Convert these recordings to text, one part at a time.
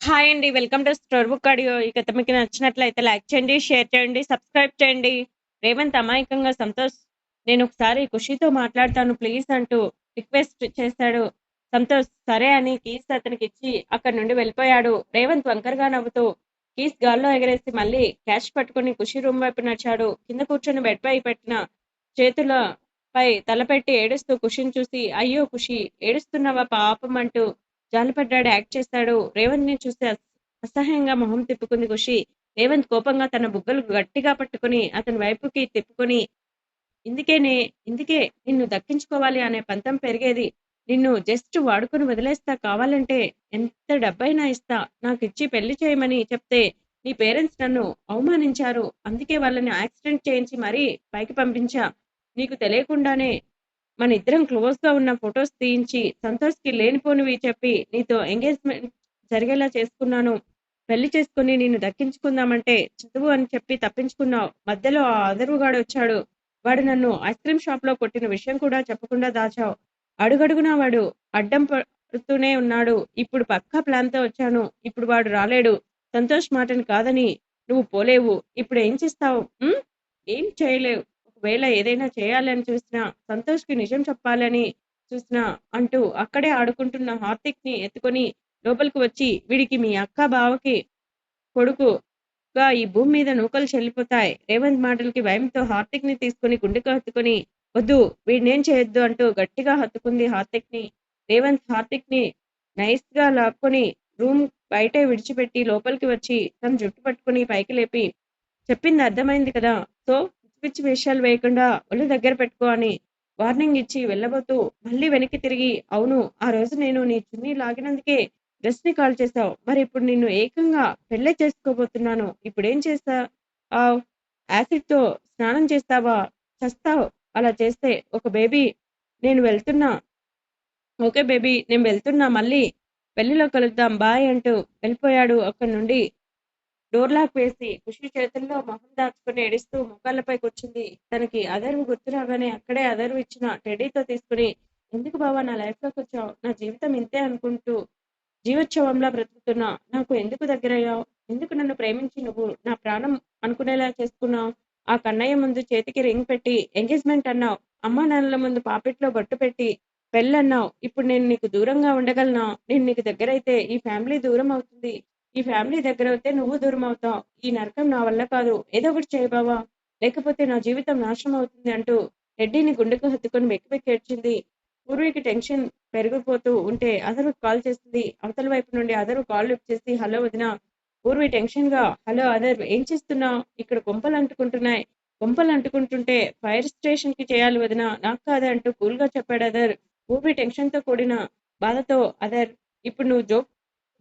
Hi అండి. Welcome to story book audio. ఈ కథ మీకు నచ్చినట్లయితే లైక్ చేయండి, షేర్ చేయండి, సబ్స్క్రైబ్ చేయండి. రేవంత్ అమాయకంగా సంతోష్ నేనొకసారి ఖుషీతో మాట్లాడతాను ప్లీజ్ అంటూ రిక్వెస్ట్ చేశాడు. సంతోష్ సరే అని కీస్ అతనికిచ్చి అక్కడి నుండి వెళ్ళిపోయాడు. రేవంత్ వంకరగా నవ్వుతూ కీస్ గాల్లో ఎగరేసి మళ్ళీ క్యాష్ పట్టుకుని ఖుషీ రూమ్ వైపు నడిచాడు. కింద కూర్చొని బెడ్ పై పెట్టిన చేతులపై తలపెట్టి ఏడుస్తూ ఖుషిని చూసి అయ్యో ఖుషి ఏడుస్తున్నావా పాపం అంటూ జాలిపడ్డాడు యాక్ట్ చేశాడు. రేవంత్ ని చూస్తే అసహ్యంగా మొహం తిప్పుకుంది ఖుషి. రేవంత్ కోపంగా తన బుగ్గలు గట్టిగా పట్టుకుని అతని వైపుకి తిప్పుకొని ఇందుకే నిన్ను దక్కించుకోవాలి అనే పంతం పెరిగేది. నిన్ను జస్ట్ వాడుకొని వదిలేస్తా కావాలంటే ఎంత డబ్బైనా ఇస్తా. నాకిచ్చి పెళ్లి చేయమని చెప్తే నీ పేరెంట్స్ నన్ను అవమానించారు. అందుకే వాళ్ళని యాక్సిడెంట్ చేయించి మరీ పైకి పంపించా. నీకు తెలియకుండానే మనిద్దరం క్లోజ్‌గా ఉన్న ఫోటోస్ తీయించి, సంతోష్‌కి లేనిపోనివి చెప్పి, నీతో ఎంగేజ్‌మెంట్ జరిగేలా చేసుకున్నాను. పెళ్లి చేసుకొని నిన్ను దక్కించుకుందామంటే, చదువు అని చెప్పి తప్పించుకున్నావు. మధ్యలో ఆ అదరుగాడొచ్చాడు. వాడు నన్ను ఐస్ క్రీమ్ షాప్‌లో కొట్టిన విషయం కూడా చెప్పకుండా దాచావు. అడుగడుగునా వాడు అడ్డం పడుతూనే ఉన్నాడు. ఇప్పుడు పక్కా ప్లాన్‌తో వచ్చాను. ఇప్పుడు వాడు రాలేడు. సంతోష్ మాటని కాదని నువ్వు పోలేవు. ఇప్పుడేం చేస్తావు? హ్మ్. ఏం చేయలేవు. ఒకవేళ ఏదైనా చేయాలని చూసినా, సంతోష్‌కి నిజం చెప్పాలని చూసినా అంటూ అక్కడే ఆడుకుంటున్న హార్దిక్‌ని ఎత్తుకొని లోపలికి వచ్చి, వీడికి మీ అక్క, బావకి కొడుకుగా ఈ భూమి మీద నూకలు చెల్లిపోతాయి. రేవంత్ మాటలకి భయంతో హార్దిక్‌ని తీసుకొని గుండెకు హత్తుకొని, వద్దు వీడినేం చేయొద్దు అంటూ గట్టిగా హత్తుకుంది హార్దిక్‌ని. రేవంత్ హార్దిక్‌ని నైస్‌గా లాక్కొని రూమ్ బయటే విడిచిపెట్టి లోపలికి వచ్చి తన జుట్టు పట్టుకొని పైకి లేపి చెప్పింది అర్థమైంది కదా! సో, పిచ్చి పిచ్చి వేషాలు వేయకుండా ఒళ్ళు దగ్గర పెట్టుకో అని వార్నింగ్ ఇచ్చి వెళ్ళబోతూ మళ్ళీ వెనక్కి తిరిగి అవును ఆ రోజు నేను నీ చున్నీ లాగినందుకే డ్రెస్‌ని కాల్చేశావు. మరిప్పుడు నిన్ను ఏకంగా పెళ్ళే చేసుకోబోతున్నాను. ఇప్పుడేం చేస్తావ్? యాసిడ్‌తో స్నానం చేస్తావా? చస్తావు అలా చేస్తే. నేను వెళ్తున్నా. ఓకే బేబీ నేను వెళ్తున్నా మళ్ళీ పెళ్లిలో కలుద్దాం బాయ్ అంటూ వెళ్ళిపోయాడు అక్కడి నుండి. డోర్ లాక్ వేసి ఖుషి చేతుల్లో మొహం దాచుకుని ఏడుస్తూ మోకాళ్ళపై కూర్చుంది. తనకి అథర్వ్ గుర్తు రాగానే అక్కడే అథర్వ్ ఇచ్చిన టెడ్డీతో తీసుకుని ఎందుకు బావా నా లైఫ్ లోకి వచ్చావు? నా జీవితం ఇంతే అనుకుంటూ జీవోత్సవంలా బ్రతుకుతున్నా. నాకు ఎందుకు దగ్గరయ్యావు? ఎందుకు నన్ను ప్రేమించి నువ్వు నా ప్రాణం అనుకునేలా చేసుకున్నావు? ఆ కన్నయ్య ముందు చేతికి రింగ్ పెట్టి ఎంగేజ్మెంట్ అన్నావు. అమ్మా నాన్నల ముందు పాపిట్లో బొట్టు పెట్టి పెళ్ళన్నావు. ఇప్పుడు నేను నీకు దూరంగా ఉండగలనా? నేను నీకు దగ్గరైతే ఈ ఫ్యామిలీ దూరం అవుతుంది. ఈ ఫ్యామిలీ దగ్గరవుతే నువ్వు దూరం అవుతావు. ఈ నరకం నా వల్ల కాదు. ఏదో ఒకటి చేయి బావా! లేకపోతే నా జీవితం నాశనం అవుతుంది అంటూ టెడ్డీని గుండెకు హత్తుకొని వెక్కి వెక్కి ఏడ్చింది. పూర్వీకి టెన్షన్ పెరిగిపోతూ ఉంటే అదరు కాల్ చేసింది. అవతల వైపు నుండి అదరు కాల్ లిఫ్ట్ చేసి హలో వదినా. పూర్వి టెన్షన్‌గా హలో అదర్ ఏం చేస్తున్నావు? ఇక్కడ కొంపలు అంటుకుంటున్నాయి. కొంపలు అంటుకుంటుంటే ఫైర్ స్టేషన్‌కి చేయాలి వదినా. నాకు కాదు అంటూ కూల్‌గా చెప్పాడు అదర్. పూర్వి టెన్షన్‌తో కూడిన బాధతో అదర్ ఇప్పుడు నువ్వు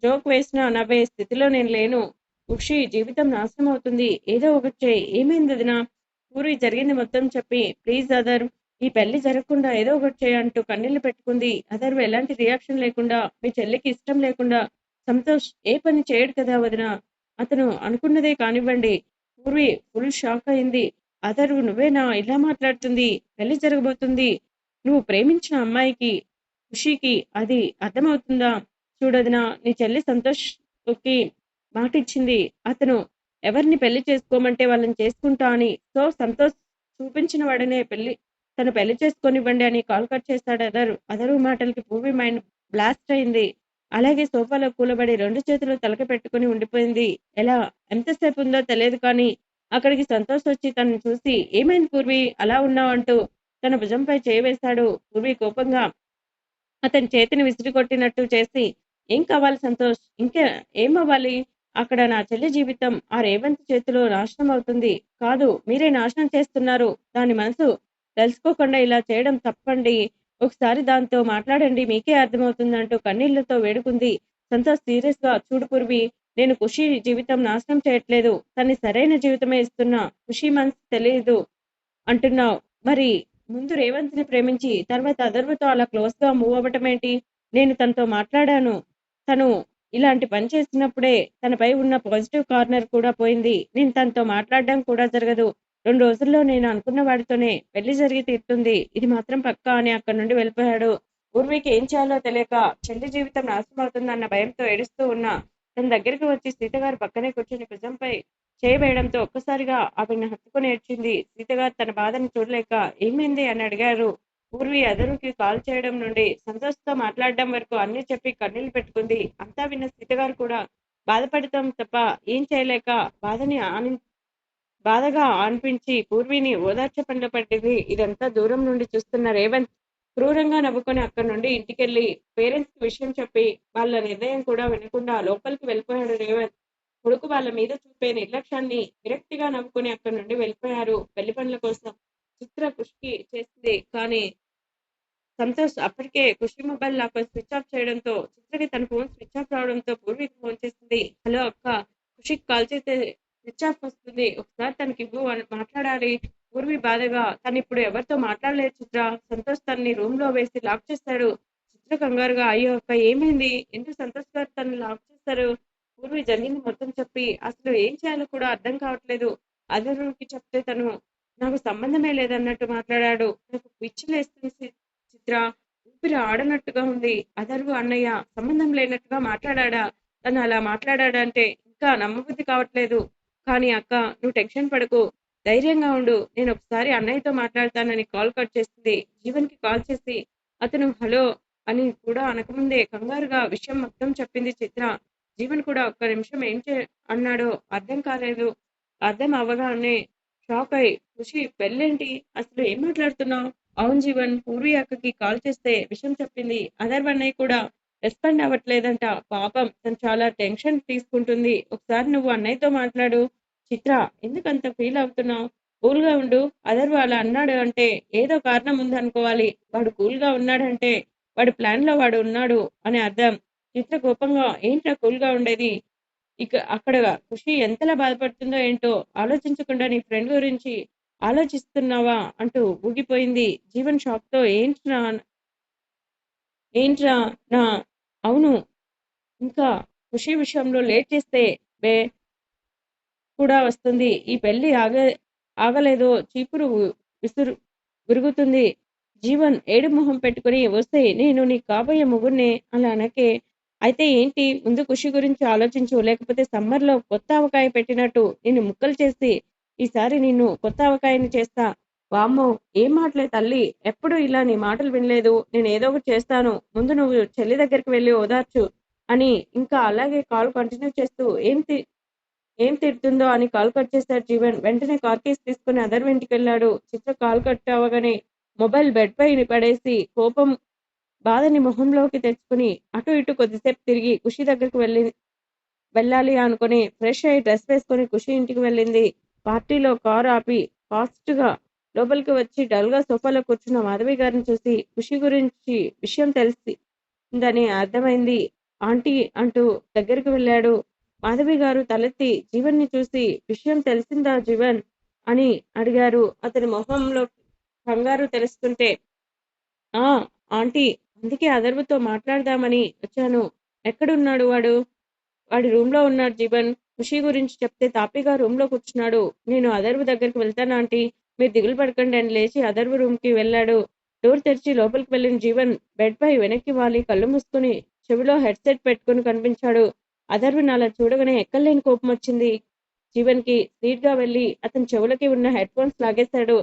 జోక్ వేసినా నవ్వే స్థితిలో నేను లేను. ఖుషి జీవితం నాశనం అవుతుంది. ఏదో ఒకటి చెయ్యి. ఏమైంది వదినా? పూర్వి జరిగింది మొత్తం చెప్పి ప్లీజ్ అదర్ ఈ పెళ్లి జరగకుండా ఏదో ఒకటి చేయి అంటూ కన్నీళ్లు పెట్టుకుంది. అథర్వ ఎలాంటి రియాక్షన్ లేకుండా మీ చెల్లికి ఇష్టం లేకుండా సంతోష్ ఏ పని చేయడు కదా వదిన. అతను అనుకున్నదే కానివ్వండి. పూర్వి ఫుల్ షాక్ అయింది. అథర్వ్ నువ్వేనా ఇలా మాట్లాడుతుంది? పెళ్లి జరగబోతుంది. నువ్వు ప్రేమించిన అమ్మాయికి ఖుషీకి అది అర్థమవుతుందా? చూడొదినా నీ చెల్లి సంతోష్‌కి మాటిచ్చింది. అతను ఎవరిని పెళ్లి చేసుకోమంటే వాళ్ళని చేసుకుంటా అని. సో సంతోష్ చూపించిన వాడనే తను పెళ్లి చేసుకోనివ్వండి అని కాల్ కట్ చేశాడు అదరు. అదరు మాటలకి పూర్వి మైండ్ బ్లాస్ట్ అయింది. అలాగే సోఫాలో కూలబడి 2 చేతులు తలకి పెట్టుకొని ఉండిపోయింది. ఎలా ఎంతసేపు ఉందో తెలియదు కానీ అక్కడికి సంతోష్ వచ్చి తనని చూసి ఏమైంది పూర్వి అలా ఉన్నావు అంటూ తన భుజంపై చేయి వేశాడు. పూర్వి కోపంగా అతని చేతిని విసిరికొట్టినట్టు చేసి ఏం కావాలి సంతోష్? ఇంకా ఏమవ్వాలి? అక్కడ నా చెల్లి జీవితం ఆ రేవంత్ చేతిలో నాశనం అవుతుంది. కాదు మీరే నాశనం చేస్తున్నారు. దాని మనసు తెలుసుకోకుండా ఇలా చేయడం తప్పండి. ఒకసారి దాంతో మాట్లాడండి మీకే అర్థమవుతుందంటూ కన్నీళ్లతో వేడుకుంది. సంతోష్ సీరియస్‌గా చూడు పూర్వి నేను ఖుషి జీవితం నాశనం చేయట్లేదు. తనని సరైన జీవితమే ఇస్తున్నా. ఖుషి మనసు తెలీదు అంటున్నావు. మరి ముందు రేవంత్‌ని ప్రేమించి, తర్వాత అథర్వతో అలా క్లోజ్‌గా మూవ్ అవ్వటమేంటి? నేను తనతో మాట్లాడాను. తను ఇలాంటి పని చేసినప్పుడే తనపై ఉన్న పాజిటివ్ కార్నర్ కూడా పోయింది. నేను తనతో మాట్లాడడం కూడా జరగదు. 2 రోజుల్లో నేను అనుకున్న వాడితోనే పెళ్లి జరిగి తీరుతుంది. ఇది మాత్రం పక్కా అని అక్కడి నుండి వెళ్ళిపోయాడు. ఊర్మికి ఏం చేయాలో తెలియక చెల్లి జీవితం నాశనమవుతుందన్న భయంతో ఏడుస్తూ ఉన్న తన దగ్గరికి వచ్చి సీతగారు పక్కనే కూర్చొని భుజంపై చేయి వేయడంతో ఒక్కసారిగా ఆమెను హత్తుకుని ఏడ్చింది. సీతగారు తన బాధను చూడలేక ఏమైంది అని అడిగారు. పూర్వి అదరుకి కాల్ చేయడం నుండి సంతోష్‌తో మాట్లాడడం వరకు అన్నీ చెప్పి కన్నీళ్లు పెట్టుకుంది. అంతా విన్న సీతగారు కూడా బాధపడటం తప్ప ఏం చేయలేక బాధగా అనిపించి పూర్విని ఓదార్చే పనిలో పడ్డది. ఇదంతా దూరం నుండి చూస్తున్న రేవంత్ క్రూరంగా నవ్వుకొని అక్కడి నుండి ఇంటికెళ్ళి పేరెంట్స్‌కి విషయం చెప్పి వాళ్ళ నిర్ణయం కూడా వినకుండా లోపలికి వెళ్ళిపోయాడు రేవంత్. కొడుకు వాళ్ళ మీద చూపే నిర్లక్ష్యాన్ని విరక్తిగా నవ్వుకొని అక్కడి నుండి వెళ్ళిపోయారు పెళ్లి పనుల కోసం. చిత్ర కృషికి చేసింది కానీ సంతోష్ అప్పటికే ఖుషి మొబైల్ లాకర్ స్విచ్ ఆఫ్ చేయడంతో చిత్రకి తన ఫోన్ స్విచ్ ఆఫ్ రావడంతో పూర్వికి ఫోన్ చేసింది. హలో అక్క, ఖుషికి కాల్ చేస్తే స్విచ్ ఆఫ్ వస్తుంది, ఒకసారి తనకి ఇవ్వు అని మాట్లాడాలి. పూర్వి బాధగా తను ఇప్పుడు ఎవరితో మాట్లాడలేదు చిత్ర, సంతోష్ తనని రూమ్ లో వేసి లాక్ చేస్తాడు. చిత్ర కంగారుగా అయ్యో అక్క ఏమైంది, ఎందుకు సంతోష్ గారు తనని లాక్ చేస్తారు? పూర్వి జరిగింది మొత్తం చెప్పి అసలు ఏం చేయాలో కూడా అర్థం కావట్లేదు. అదరుకి చెప్తే తను నాకు సంబంధమే లేదన్నట్టు మాట్లాడాడు. నాకు పిచ్చి లేస్తుంది చిత్ర, ఊపిరి ఆడనట్టుగా ఉంది. అథర్వ అన్నయ్య సంబంధం లేనట్టుగా మాట్లాడా? తను అలా మాట్లాడాడంటే ఇంకా నమ్మబుద్ధి కావట్లేదు. కానీ అక్క నువ్వు టెన్షన్ పడకు, ధైర్యంగా ఉండు, నేను ఒకసారి అన్నయ్యతో మాట్లాడతానని కాల్ కట్ చేసింది. జీవన్కి కాల్ చేసి అతను హలో అని కూడా అనకముందే కంగారుగా విషయం మొత్తం చెప్పింది చిత్ర. జీవన్ కూడా ఒక్క నిమిషం అన్నాడో అర్థం కాలేదు. అర్థం అవ్వగానే షాక్ అయి ఖుషి పెళ్ళేంటి, అసలు ఏం మాట్లాడుతున్నావు? అవును జీవన్, పూర్వి అక్కకి కాల్ చేస్తే విషయం చెప్పింది. అదర్ అన్నయ్య కూడా రెస్పాండ్ అవ్వట్లేదంట. పాపం తను చాలా టెన్షన్ తీసుకుంటుంది. ఒకసారి నువ్వు అన్నయ్యతో మాట్లాడు. చిత్ర, ఎందుకంత ఫీల్ అవుతున్నావు? కూల్ గా ఉండు. అదర్వ అలా అన్నాడు అంటే ఏదో కారణం ఉందనుకోవాలి. వాడు కూల్ గా ఉన్నాడంటే వాడి ప్లాన్ లో వాడు ఉన్నాడు అని అర్థం. చిత్ర కోపంగా ఏంట్రా కూల్ గా ఉండేది, అక్కడ ఖుషి ఎంతలా బాధపడుతుందో ఏంటో ఆలోచించకుండా నీ ఫ్రెండ్ గురించి ఆలోచిస్తున్నావా అంటూ ఊగిపోయింది. జీవన్ షాక్ తో ఏంట్రా ఏంట్రా నా అవును, ఇంకా ఖుషి విషయంలో లేట్ చేస్తే బే కూడా వస్తుంది. ఈ పెళ్లి ఆగలేదో చీపురు విసురు విరుగుతుంది. జీవన్ ఏడు మొహం పెట్టుకుని వస్తే నేను నీ కాబోయే మొగుడినే అలా అనకే. అయితే ఏంటి, ముందు ఖుషి గురించి ఆలోచించు, లేకపోతే సమ్మర్లో కొత్త ఆవకాయ పెట్టినట్టు నిన్ను ముక్కలు చేసి ఈసారి నిన్ను కొత్త ఆవకాయని చేస్తా. వామ్మో ఏం మాటలే తల్లి, ఎప్పుడు ఇలా నీ మాటలు వినలేదు. నేను ఏదో ఒకటి చేస్తాను, ముందు నువ్వు చెల్లి దగ్గరికి వెళ్ళి ఓదార్చు అని ఇంకా అలాగే కాల్ కంటిన్యూ చేస్తూ ఏం తిడుతుందో అని కాల్ కట్ చేశాడు జీవన్. వెంటనే కార్ కేస్ తీసుకుని అదర్ ఇంటికి వెళ్ళాడు. చిత్ర కాల్ కట్ అవ్వగానే మొబైల్ బెడ్ పై పడేసి కోపం బాధని మొహంలోకి తెచ్చుకుని అటు ఇటు కొద్దిసేపు తిరిగి ఖుషి దగ్గరికి వెళ్ళాలి అనుకుని ఫ్రెష్ అయ్యి డ్రెస్ వేసుకొని ఖుషి ఇంటికి వెళ్ళింది. పార్టీలో కారు ఆపి ఫాస్ట్ గా లోపలికి వచ్చి డల్ గా సోఫాలో కూర్చున్న మాధవి గారిని చూసి ఖుషి గురించి విషయం తెలిసిందని అర్థమైంది ఆంటీ అంటూ దగ్గరికి వెళ్ళాడు. మాధవి గారు తలెత్తి జీవన్ని చూసి విషయం తెలిసిందా జీవన్ అని అడిగారు. అతని మొహంలో కంగారు తెలుస్తుంటే ఆ ఆంటీ, అందుకే అథర్వతో మాట్లాడదామని వచ్చాను. ఎక్కడున్నాడు వాడు? వాడి రూమ్ లో ఉన్నాడు జీవన్. ఖుషి గురించి చెప్తే తాపిగా రూమ్ లో కూర్చున్నాడు. నేను అథర్వ దగ్గరికి వెళ్తాను ఆంటీ, మీరు దిగులు పడకండి అని లేచి అథర్వ రూమ్ కి వెళ్ళాడు. డోర్ తెరిచి లోపలికి వెళ్ళిన జీవన్ బెడ్ పై వెనక్కి వాలి కళ్ళు మూసుకుని చెవిలో హెడ్ సెట్ పెట్టుకుని కనిపించాడు. అథర్వని అలా చూడగానే ఎక్కలేని కోపం వచ్చింది జీవన్ కి. స్పీడ్ గా వెళ్లి అతని చెవులకి ఉన్న హెడ్ ఫోన్స్ లాగేశాడు.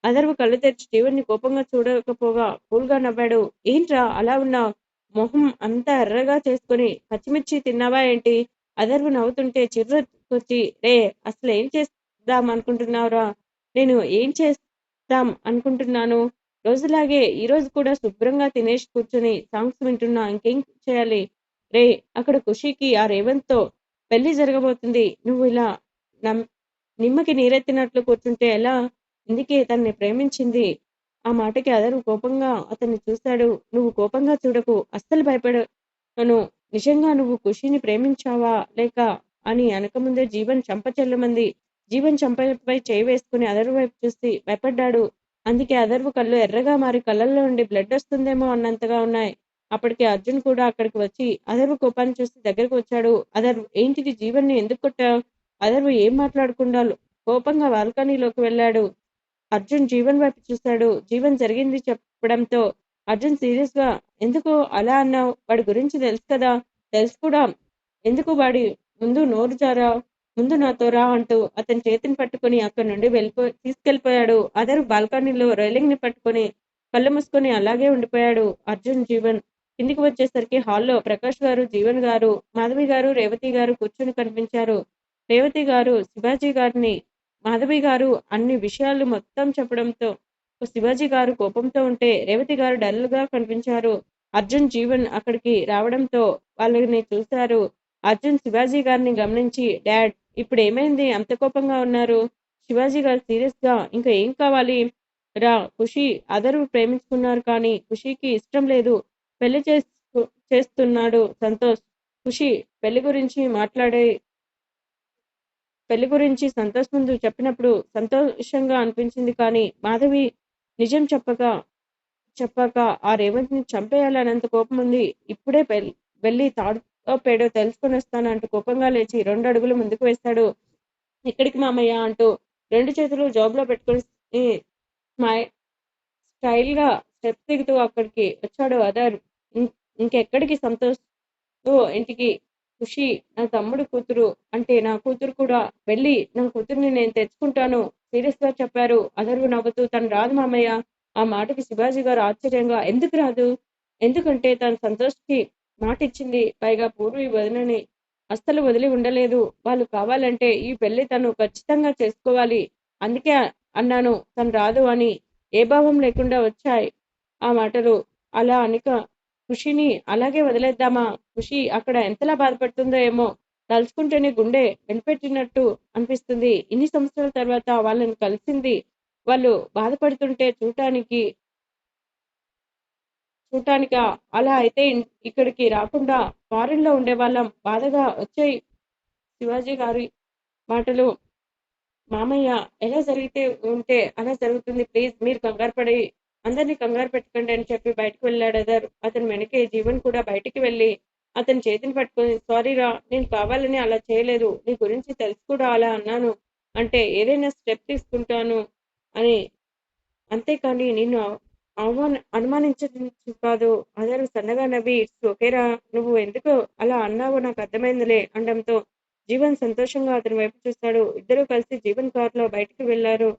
అథర్వ కళ్ళు తెరిచి జీవన్ ని కోపంగా చూడకపోగా కూల్ గా నవ్వాడు. ఏంట్రా అలా ఉన్నావు, మొహం అంతా ఎర్రగా చేసుకుని పచ్చిమిర్చి తిన్నావా ఏంటి? అథర్వ నవ్వుతుంటే చిర్రొచ్చి రే అసలు ఏం చేద్దాం అనుకుంటున్నావురా? నేను ఏం చేద్దాం అనుకుంటున్నాను, రోజులాగే ఈ రోజు కూడా శుభ్రంగా తినేసి కూర్చుని సాంగ్స్ వింటున్నా, ఇంకేం చేయాలి? రే అక్కడ ఖుషికి ఆ రేవంత్ తో పెళ్లి జరగబోతుంది, నువ్వు ఇలా నిమ్మకి నీరెత్తినట్లు కూర్చుంటే ఎలా? ఇందుకే తనని ప్రేమించింది. ఆ మాటకి అదరు కోపంగా అతన్ని చూశాడు. నువ్వు కోపంగా చూడకు, అస్సలు భయపడను. నిజంగా నువ్వు ఖుషిని ప్రేమించావా లేక అని అనకముందే జీవన్ చంప చెల్లమంది. జీవన్ చంపపై చేయి వేసుకుని అదరు వైపు చూసి భయపడ్డాడు. అందుకే అదర్వు కళ్ళు ఎర్రగా మారి కళ్ళల్లో నుండి బ్లడ్ వస్తుందేమో అన్నంతగా ఉన్నాయి. అప్పటికే అర్జున్ కూడా అక్కడికి వచ్చి అదర్వు కోపాన్ని చూసి దగ్గరకు వచ్చాడు. అదర్వు ఏంటిది, జీవన్ని ఎందుకు కొట్టావు? అదర్వు ఏం మాట్లాడకుండా కోపంగా బాల్కనీలోకి వెళ్ళాడు. అర్జున్ జీవన్ వైపు చూశాడు. జీవన్ జరిగింది చెప్పడంతో అర్జున్ సీరియస్ గా ఎందుకు అలా అన్నావు? వాడి గురించి తెలుసు కదా? తెలుసు కూడా ఎందుకు వాడి ముందు నోరు జారావు? ముందు నాతో రా అంటూ అతని చేతిని పట్టుకొని అక్కడి నుండి తీసుకెళ్ళిపోయాడు. అదర్ బాల్కనీలో రైలింగ్‌ని పట్టుకొని కళ్ళు మూసుకొని అలాగే ఉండిపోయాడు అర్జున్, జీవన్. కిందికి వచ్చేసరికి హాల్‌లో ప్రకాష్ గారు, జీవన్ గారు, మాధవి గారు, రేవతి గారు కూర్చొని కనిపించారు. రేవతి గారు శివాజీ గారిని, మాధవి గారు అన్ని విషయాలు మొత్తం చెప్పడంతో శివాజీ గారు కోపంతో ఉంటే రేవతి గారు డల్‌గా కనిపించారు. అర్జున్, జీవన్ అక్కడికి రావడంతో వాళ్ళని చూశారు. అర్జున్ శివాజీ గారిని గమనించి, డాడ్ ఇప్పుడేమైంది అంత కోపంగా ఉన్నారు? శివాజీ గారు సీరియస్‌గా ఇంకా ఏం కావాలి? రా ఖుషి అదరు ప్రేమించుకున్నారు కానీ ఖుషీకి ఇష్టం లేదు. పెళ్లి చేస్తున్నాడు సంతోష్. ఖుషి పెళ్లి గురించి పెళ్లి గురించి సంతోష్ ముందు చెప్పినప్పుడు సంతోషంగా అనిపించింది కానీ మాధవి నిజం చెప్పాక ఆ రేవంత్‌ని చంపేయాలన్నంత కోపముంది. ఇప్పుడే వెళ్లి తాడో పేడో తెలుసుకొనొస్తాను అంటూ కోపంగా లేచి 2 అడుగులు ముందుకు వేశాడు. ఎక్కడికి మామయ్య అంటూ 2 చేతులు జేబులో పెట్టుకొని స్మై స్టైల్‌గా స్టెప్స్ దిగుతూ అక్కడికి వచ్చాడు అదర్. ఇం ఇంకెక్కడికి సంతోష్ ఇంటికి. ఖుషి నా తమ్ముడు కూతురు అంటే నా కూతురు కూడా. వెళ్ళి నా కూతురిని నేను తెచ్చుకుంటాను సీరియస్‌గా చెప్పారు. అదరు నవ్వుతూ తను రాదు మామయ్య. ఆ మాటకి శివాజీ గారు ఆశ్చర్యంగా ఎందుకు రాదు? ఎందుకంటే తను సంతోష్‌కి మాటిచ్చింది. పైగా పూర్వి వదినని అస్సలు వదిలి ఉండలేదు. వాళ్ళు కావాలంటే ఈ పెళ్లి తను ఖచ్చితంగా చేసుకోవాలి. అందుకే అన్నాను తను రాదు అని. ఏ భావం లేకుండా వచ్చాయి ఆ మాటలు. అలా అనిక ఖుషిని అలాగే వదిలేద్దామా? ఖుషి అక్కడ ఎంతలా బాధపడుతుందో ఏమో! తలుచుకుంటేనే గుండె వెలిపెట్టినట్టు అనిపిస్తుంది. ఇన్ని సంవత్సరాల తర్వాత వాళ్ళని కలిసింది. వాళ్ళు బాధపడుతుంటే చూడటానికా? అలా అయితే ఇక్కడికి రాకుండా ఫారిన్‌లో ఉండేవాళ్ళం. బాధగా వచ్చేయి శివాజీ గారి మాటలు. మామయ్య ఎలా జరిగితే ఉంటే అలా జరుగుతుంది. ప్లీజ్ మీరు కంగారు పడి అందరిని కంగారు పెట్టకండి అని చెప్పి బయటకు వెళ్ళాడు అదర్. అతని వెనకే జీవన్ కూడా బయటికి వెళ్ళి అతని చేతిని పట్టుకొని సారీ రా నేను కావాలని అలా చేయలేదు. నీ గురించి తెలిసి కూడా అలా అన్నాను. అంటే ఏదైనా స్టెప్ తీసుకుంటాను అని. అంతేకాని నిన్ను అనుమానించడం కాదు. అదర్ సన్నగా నవ్వి ఇట్స్ ఓకేరా నువ్వు ఎందుకు అలా అన్నావో నాకు అర్థమైందిలే అనడంతో జీవన్ సంతోషంగా అతని వైపు చూశాడు. ఇద్దరూ కలిసి జీవన్ కారులో బయటికి వెళ్లారు.